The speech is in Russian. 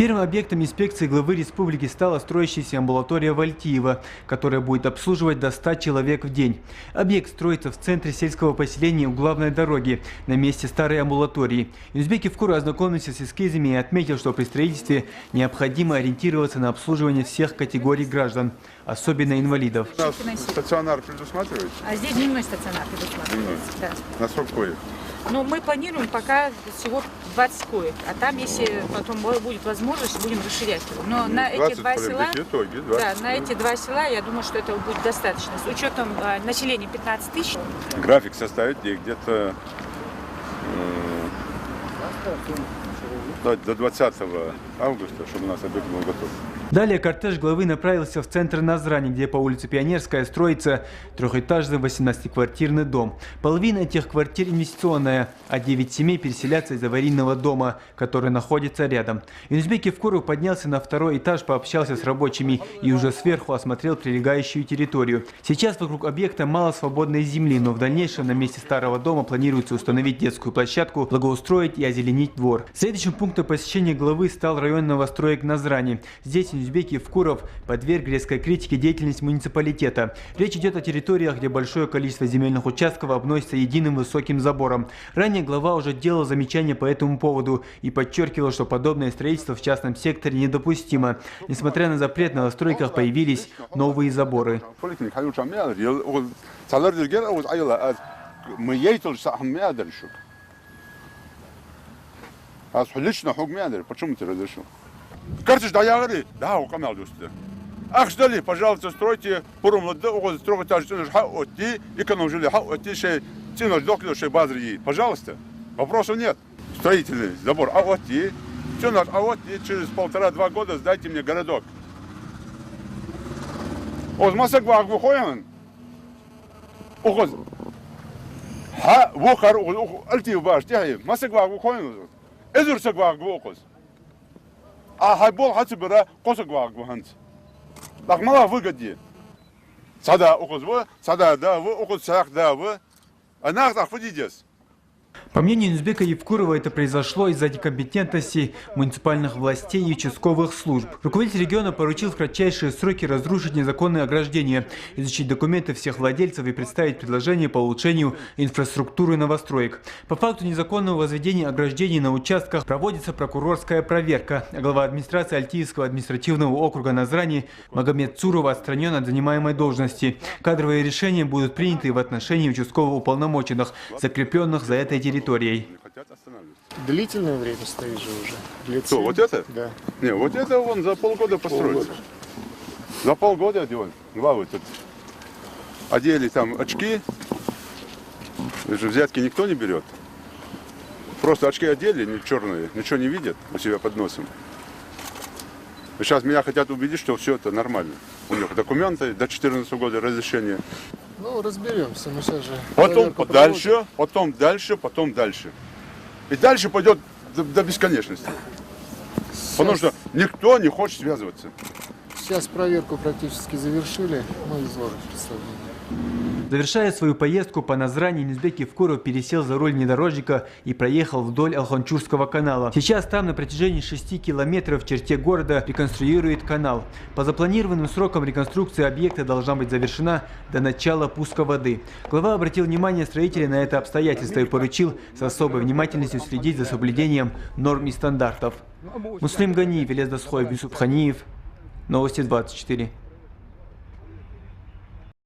Первым объектом инспекции главы республики стала строящаяся амбулатория Вальтиева, которая будет обслуживать до 100 человек в день. Объект строится в центре сельского поселения у главной дороги, на месте старой амбулатории. Юнузбек Евкуров ознакомился с эскизами и отметил, что при строительстве необходимо ориентироваться на обслуживание всех категорий граждан, особенно инвалидов. У нас стационар предусматривается? А здесь дневной стационар предусматривается. Да. На сколько коек? Ну, мы планируем пока всего 20 коек, а там, если потом будет возможность, будем расширять его. Но на эти два села, на эти два села, я думаю, что этого будет достаточно. С учетом населения 15 тысяч. График составить где-то до 20 августа, чтобы у нас объект был готов. Далее кортеж главы направился в центр Назрани, где по улице Пионерская строится трехэтажный 18-квартирный дом. Половина этих квартир инвестиционная, а 9 семей переселятся из аварийного дома, который находится рядом. Юнузбек Евкуров поднялся на второй этаж, пообщался с рабочими и уже сверху осмотрел прилегающую территорию. Сейчас вокруг объекта мало свободной земли, но в дальнейшем на месте старого дома планируется установить детскую площадку, благоустроить и озеленить двор. Следующим пунктом посещения главы стал район новостроек Назрани. Здесь Юнузбек Евкуров подверг резкой критике деятельность муниципалитета. Речь идет о территориях, где большое количество земельных участков обносится единым высоким забором. Ранее глава уже делал замечания по этому поводу и подчеркивал, что подобное строительство в частном секторе недопустимо. Несмотря на запрет, на новостройках появились новые заборы. Картиш даягри, да, у камел досты. Ах, ждали, пожалуйста, стройте порумлады, угол трехэтажный отти, экономжили отти, шей цену доклю, шей базри. Пожалуйста, вопросов нет. Строительный забор, отти, все наш, отти, через 1,5-2 года сдайте мне городок. Оз масагвак выходим. Оз, ха, вухар, альтив баш, тяги, масагвак выходим. Эзур сагвак вухоз. А хайбол хатибера косогвак вахант. Так мало выгоди. Сада окозво, сада да вы, окоз сах да вы. А нахтах выйдешь. По мнению Юнузбека Евкурова, это произошло из-за некомпетентности муниципальных властей и участковых служб. Руководитель региона поручил в кратчайшие сроки разрушить незаконные ограждения, изучить документы всех владельцев и представить предложения по улучшению инфраструктуры новостроек. По факту незаконного возведения ограждений на участках проводится прокурорская проверка. Глава администрации Альтиевского административного округа Назрани Магомед Цурова отстранен от занимаемой должности. Кадровые решения будут приняты в отношении участковых уполномоченных, закрепленных за этой территорией. Длительное время стоит же уже. Что, вот это? Да. Не, вот это он за полгода построится. За полгода одевали. Главы тут одели там очки. Же взятки никто не берет. Просто очки одели, черные, ничего не видят у себя под носом. И сейчас меня хотят убедить, что все это нормально. У них документы до 14 года разрешения. Ну, разберемся, мы сейчас же... Потом дальше, потом дальше, потом дальше. И дальше пойдет до бесконечности. Потому что никто не хочет связываться. Сейчас проверку практически завершили, мы изложим представление. Завершая свою поездку по Назрани, Юнузбек Евкуров пересел за руль внедорожника и проехал вдоль Алханчурского канала. Сейчас там на протяжении 6 километров в черте города реконструирует канал. По запланированным срокам реконструкция объекта должна быть завершена до начала пуска воды. Глава обратил внимание строителей на это обстоятельство и поручил с особой внимательностью следить за соблюдением норм и стандартов. Муслим Ганиев, Велес Дасхоев, Юсуп Ханиев. Новости 24.